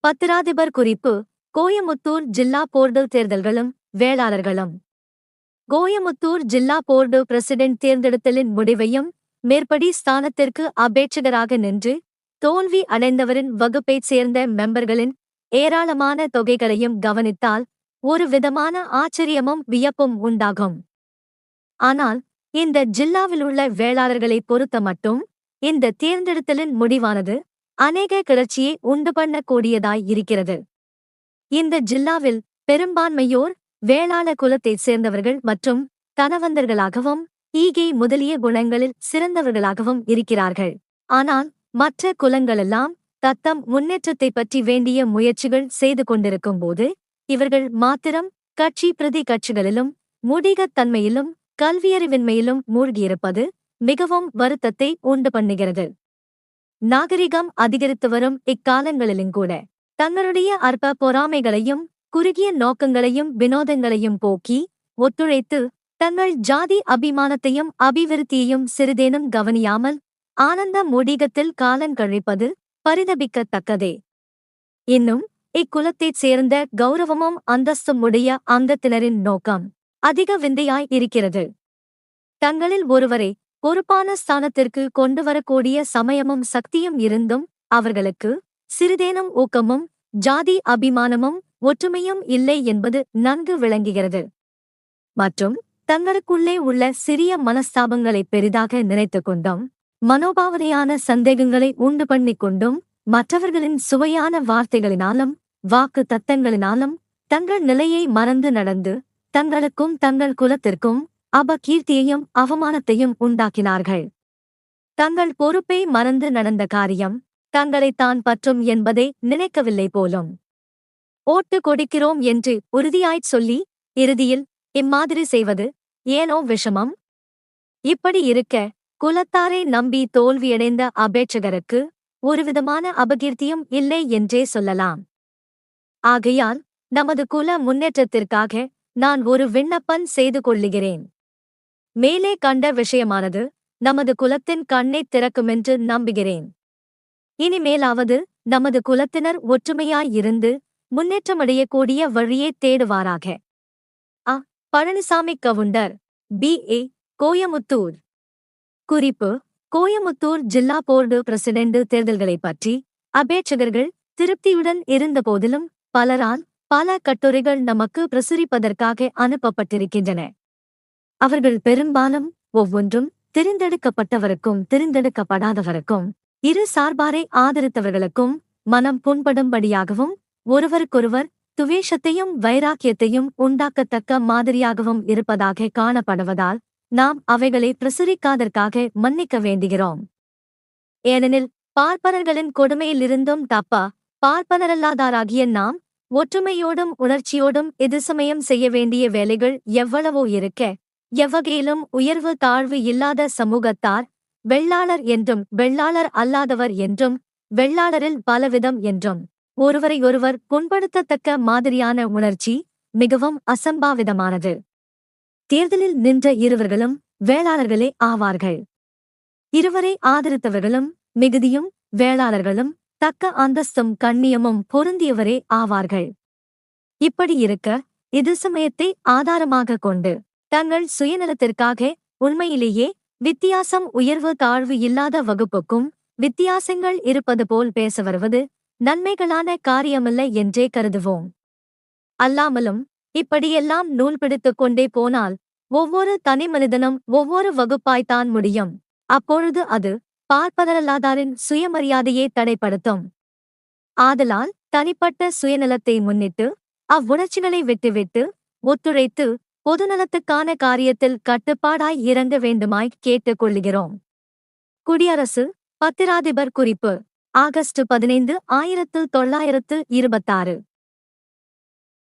பத்திராதிபர் குறிப்பு கோயமுத்தூர் ஜில்லா போர்டு தேர்தல்களும் வேளாளர்களும். கோயமுத்தூர் ஜில்லா போர்டு பிரசிடென்ட் தேர்ந்தெடுத்தலின் முடிவையும் மேற்படி ஸ்தானத்திற்கு அபேட்சகராக நின்று தோல்வி அடைந்தவரின் வகுப்பைச் சேர்ந்த மெம்பர்களின் ஏராளமான தொகைகளையும் கவனித்தால் ஒரு விதமான ஆச்சரியமும் வியப்பும் உண்டாகும். ஆனால் இந்த ஜில்லாவிலுள்ள வேளாளர்களை பொறுத்த மட்டும் இந்த தேர்ந்தெடுத்தலின் முடிவானது அநேக கிளர்ச்சியை உண்டு பண்ணக்கூடியதாய் இருக்கிறது. இந்த ஜில்லாவில் பெரும்பான்மையோர் வேளாள குலத்தைச் சேர்ந்தவர்கள் மற்றும் தனவந்தர்களாகவும் ஈகை முதலிய குணங்களில் சிறந்தவர்களாகவும் இருக்கிறார்கள். ஆனால் மற்ற குலங்களெல்லாம் தத்தம் முன்னேற்றத்தைப் பற்றி வேண்டிய முயற்சிகள் செய்து கொண்டிருக்கும்போது இவர்கள் மாத்திரம் கட்சி பிரதி கட்சிகளிலும் மூடிகத்தன்மையிலும் கல்வியறிவின்மையிலும் மூழ்கியிருப்பது மிகவும் வருத்தத்தை உண்டு பண்ணுகிறது. நாகரிகம் அதிகரித்து வரும் இக்காலங்களிலுங்கூட தங்களுடைய அற்ப பொறாமைகளையும் குறுகிய நோக்கங்களையும் வினோதங்களையும் போக்கி ஒத்துழைத்து தங்கள் ஜாதி அபிமானத்தையும் அபிவிருத்தியையும் சிறிதேனும் கவனியாமல் ஆனந்த மூடிகத்தில் காலங்கழிப்பது பரிதபிக்கத்தக்கதே. இன்னும் இக்குலத்தைச் சேர்ந்த கௌரவமும் அந்தஸ்தும் உடைய அங்கத்தினரின் நோக்கம் அதிக விந்தையாய் இருக்கிறது. தங்களில் ஒருவரை பொறுப்பான ஸ்தானத்திற்கு கொண்டு வரக்கூடிய சமயமும் சக்தியும் இருந்தும் அவர்களுக்கு சிறிதேனும் ஊக்கமும் ஜாதி அபிமானமும் ஒற்றுமையும் இல்லை என்பது நன்கு விளங்குகிறது. மற்றும் தங்களுக்குள்ளே உள்ள சிறிய மனஸ்தாபங்களை பெரிதாக நினைத்துக் கொண்டும் மனோபாவனையான சந்தேகங்களை உண்டு பண்ணிக் கொண்டும் மற்றவர்களின் சுவையான வார்த்தைகளினாலும் வாக்கு தத்தங்களினாலும் தங்கள் நிலையை மறந்து நடந்து தங்களுக்கும் தங்கள் குலத்திற்கும் அபகீர்த்தியையும் அவமானத்தையும் உண்டாக்கினார்கள். தங்கள் பொறுப்பை மறந்து நடந்த காரியம் தங்களைத்தான் பற்றும் என்பதை நினைக்கவில்லை போலும். ஓட்டு கொடுக்கிறோம் என்று உறுதியாய்ச் சொல்லி இறுதியில் இம்மாதிரி செய்வது ஏனோ விஷமம். இப்படி இருக்க குலத்தாரை நம்பி தோல்வியடைந்த அபேட்சகருக்கு ஒருவிதமான அபகீர்த்தியும் இல்லை என்றே சொல்லலாம். ஆகையால் நமது குல முன்னேற்றத்திற்காக நான் ஒரு விண்ணப்பம் செய்து கொள்ளுகிறேன். மேலே கண்ட விஷயமானது நமது குலத்தின் கண்ணைத் திறக்குமென்று நம்புகிறேன். இனிமேலாவது நமது குலத்தினர் ஒற்றுமையாயிருந்து முன்னேற்றமடையக்கூடிய வழியே தேடுவாராக. Palaniswami counter, B.A., Coimbatore. குறிப்பு கோயமுத்தூர் ஜில்லா போர்டு பிரசிடென்ட் தேர்தல்களைப் பற்றி அபேட்சகர்கள் திருப்தியுடன் இருந்தபோதிலும் பலரால் பல கட்டுரைகள் நமக்கு பிரசுரிப்பதற்காக அனுப்பப்பட்டிருக்கின்றன. அவர்கள் பெரும்பாலும் ஒவ்வொன்றும் தெரிந்தெடுக்கப்பட்டவருக்கும் தெரிந்தெடுக்கப்படாதவருக்கும் இரு சார்பாரை ஆதரித்தவர்களுக்கும் மனம் புண்படும்படியாகவும் ஒருவருக்கொருவர் துவேஷத்தையும் வைராக்கியத்தையும் உண்டாக்கத்தக்க மாதிரியாகவும் இருப்பதாக காணப்படுவதால் நாம் அவைகளை பிரசுரிக்காதற்காக மன்னிக்க வேண்டுகிறோம். ஏனெனில் பார்ப்பனர்களின் கொடுமையிலிருந்தும் தப்ப பார்ப்பனரல்லாதாராகிய நாம் ஒற்றுமையோடும் உணர்ச்சியோடும் எதிர்சமயம் செய்ய வேண்டிய வேலைகள் எவ்வளவோ இருக்க எவ்வகையிலும் உயர்வு தாழ்வு இல்லாத சமூகத்தார் வெள்ளாளர் என்றும் வெள்ளாளர் அல்லாதவர் என்றும் வெள்ளாளரில் பலவிதம் என்றும் ஒருவரையொருவர் புண்படுத்தத்தக்க மாதிரியான உணர்ச்சி மிகவும் அசம்பாவிதமானது. தேர்தலில் நின்ற இருவர்களும் வேளாளர்களே ஆவார்கள். இருவரை ஆதரித்தவர்களும் மிகுதியும் வேளாளர்களும் தக்க அந்தஸ்தும் கண்ணியமும் பொருந்தியவரே ஆவார்கள். இப்படி இருக்க எதிர்சமயத்தை ஆதாரமாக கொண்டு தங்கள் சுயநலத்திற்காக உண்மையிலேயே வித்தியாசம் உயர்வு தாழ்வு இல்லாத வகுப்புக்கும் வித்தியாசங்கள் இருப்பது போல் பேச வருவது நன்மைகளான காரியமல்ல என்றே கருதுவோம். அல்லாமலும் இப்படியெல்லாம் நூல் பிடித்துக் கொண்டே போனால் ஒவ்வொரு தனி மனிதனும் ஒவ்வொரு வகுப்பாய்த்தான் முடியும். அப்பொழுது அது பார்ப்பனரல்லாதாரின் சுயமரியாதையே தடைப்படுத்தும். ஆதலால் தனிப்பட்ட சுயநலத்தை முன்னிட்டு அவ்வுணர்ச்சிகளை விட்டுவிட்டு ஒத்துழைத்து பொதுநலத்துக்கான காரியத்தில் கட்டுப்பாடாய் இறங்க வேண்டுமாய் கேட்டுக் கொள்ளுகிறோம். குடியரசு பத்திராதிபர் குறிப்பு ஆகஸ்ட் 15, 1926.